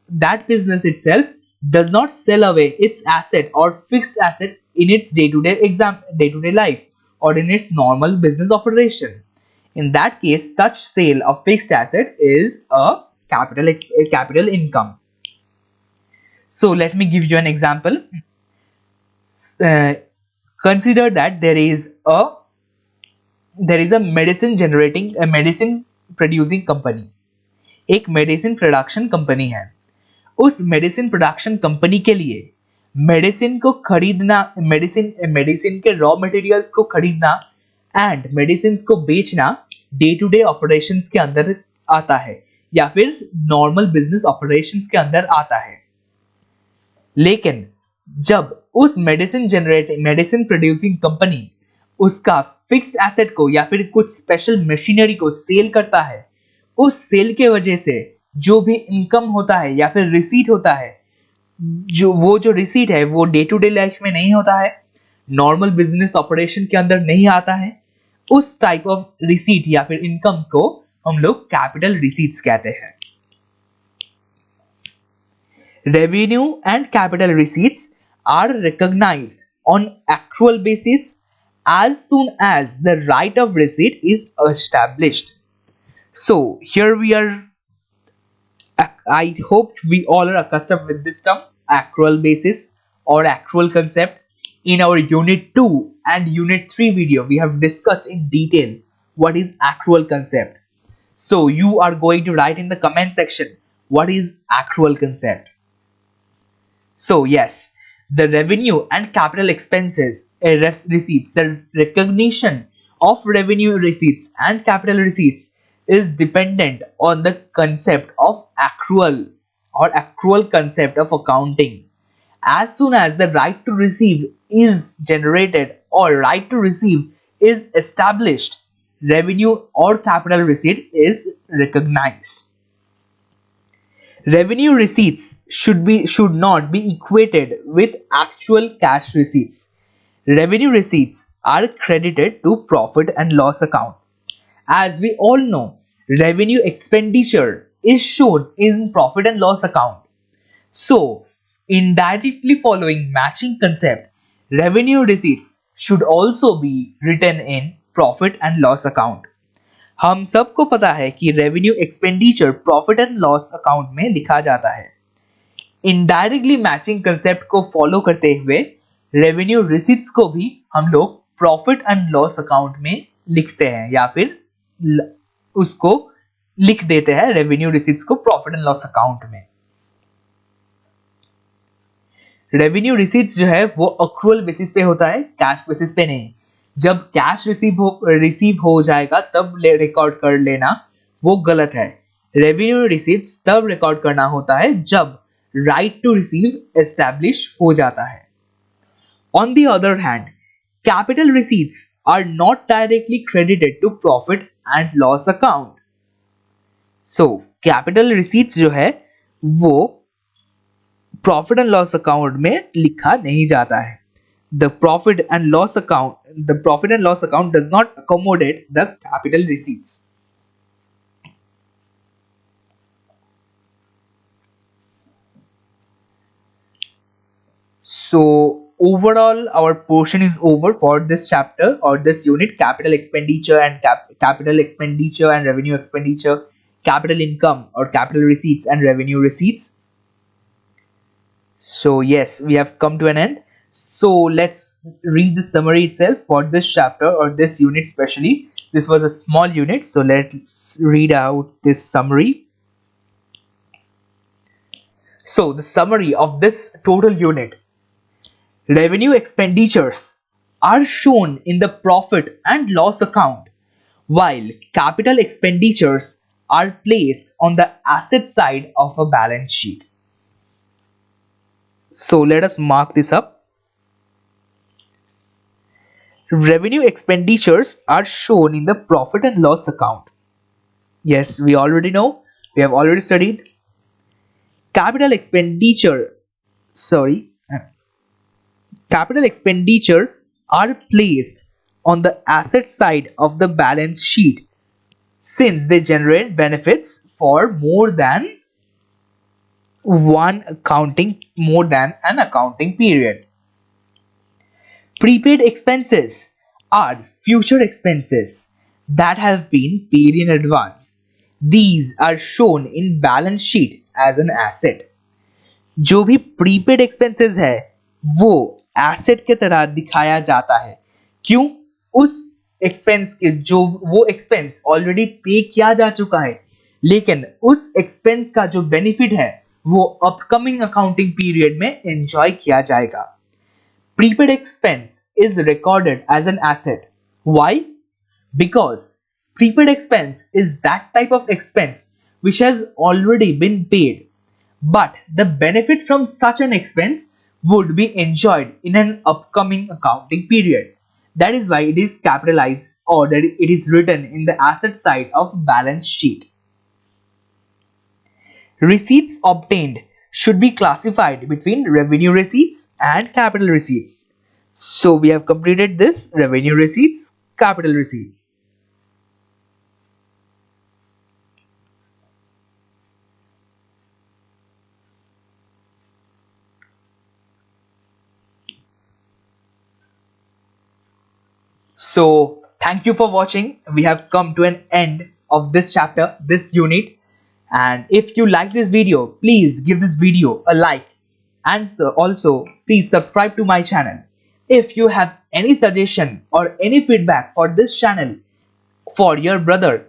that business itself does not sell away its asset or fixed asset in its day-to-day life or in its normal business operation. In that case, such sale of fixed asset is a capital income. So let me give you an example. Consider that there is a medicine producing company. एक medicine production company है. उस medicine production company के लिए medicine को खरीदना, medicine के raw materials को खरीदना एंड मेडिसिन को बेचना डे टू डे ऑपरेशंस के अंदर आता है या फिर नॉर्मल बिजनेस ऑपरेशंस के अंदर आता है. लेकिन जब उस मेडिसिन प्रोड्यूसिंग कंपनी उसका फिक्स्ड एसेट को या फिर कुछ स्पेशल मशीनरी को सेल करता है, उस सेल के वजह से जो भी इनकम होता है या फिर रिसीट होता है, जो रिसीट है वो डे टू डे लाइफ में नहीं होता है, नॉर्मल बिजनेस ऑपरेशन के अंदर नहीं आता है, उस टाइप ऑफ रिसीट या फिर इनकम को हम लोग कैपिटल रिसीट्स कहते हैं. Revenue and capital receipts are recognised on actual basis as soon as the right of receipt is established. So here we are, I hope we all are accustomed with this term, accrual basis or accrual concept. In our unit 2 and unit 3 video, we have discussed in detail what is accrual concept. So you are going to write in the comment section what is accrual concept. So yes, the revenue and capital expenses receipts, the recognition of revenue receipts and capital receipts is dependent on the concept of accrual or accrual concept of accounting. As soon as the right to receive is generated or right to receive is established, revenue or capital receipt is recognized. Revenue receipts should not be equated with actual cash receipts. Revenue receipts are credited to profit and loss account. As we all know, revenue expenditure is shown in profit and loss account. So, indirectly following matching concept, revenue receipts should also be written in profit and loss account. हम सबको पता है कि revenue expenditure profit and loss account में लिखा जाता है. Indirectly matching concept को फॉलो करते हुए रेवेन्यू रिसीट्स को भी हम लोग प्रॉफिट एंड लॉस अकाउंट में लिखते हैं या फिर उसको लिख देते हैं रेवेन्यू रिसीट्स को प्रॉफिट एंड लॉस अकाउंट में. रेवेन्यू रिसीट्स जो है वो अक्रूअल बेसिस पे होता है, कैश बेसिस पे नहीं. जब कैश रिसीव हो जाएगा तब रिकॉर्ड कर लेना वो गलत है. रेवेन्यू रिसीट्स तब रिकॉर्ड करना होता है जब राइट टू रिसीव एस्टैब्लिश हो जाता है. On the other hand, capital receipts are not directly credited to profit and loss account. So capital receipts जो है वो प्रॉफिट एंड लॉस अकाउंट में लिखा नहीं जाता है. The profit and loss account does not accommodate the capital receipts. So overall our portion is over for this chapter or this unit, capital expenditure and capital expenditure and revenue expenditure, capital income or capital receipts and revenue receipts. So yes, we have come to an end. So let's read the summary itself for this chapter or this unit especially. This was a small unit, so let's read out this summary. So the summary of this total unit. Revenue expenditures are shown in the profit and loss account, while capital expenditures are placed on the asset side of a balance sheet. So let us mark this up. Revenue expenditures are shown in the profit and loss account. Yes, we already know. We have already studied. Capital expenditure are placed on the asset side of the balance sheet since they generate benefits for more than an accounting period. Prepaid expenses are future expenses that have been paid in advance. These are shown in balance sheet as an asset. जो भी prepaid expenses है वो asset के तरह दिखाया जाता है. क्यों? उस एक्सपेंस के जो वो एक्सपेंस ऑलरेडी पे किया जा चुका है, लेकिन उस एक्सपेंस का जो बेनिफिट है वो अपकमिंग अकाउंटिंग पीरियड में एंजॉय किया जाएगा. Prepaid expense is recorded as an asset. Why? Because prepaid expense is that type of expense which has already been paid, but the benefit from such an expense would be enjoyed in an upcoming accounting period. That is why it is capitalized or that it is written in the asset side of balance sheet. Receipts obtained should be classified between revenue receipts and capital receipts. So we have completed this revenue receipts, capital receipts. So thank you for watching. We have come to an end of this chapter, this unit. And if you like this video, please give this video a like, and so also please subscribe to my channel. If you have any suggestion or any feedback for this channel for your brother,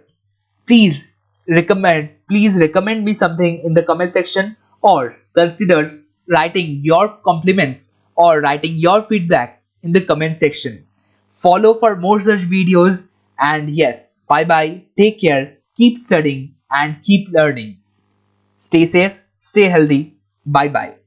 please recommend me something in the comment section, or consider writing your compliments or writing your feedback in the comment section. Follow for more such videos, and yes, bye bye, take care, keep studying and keep learning. Stay safe, stay healthy. Bye bye.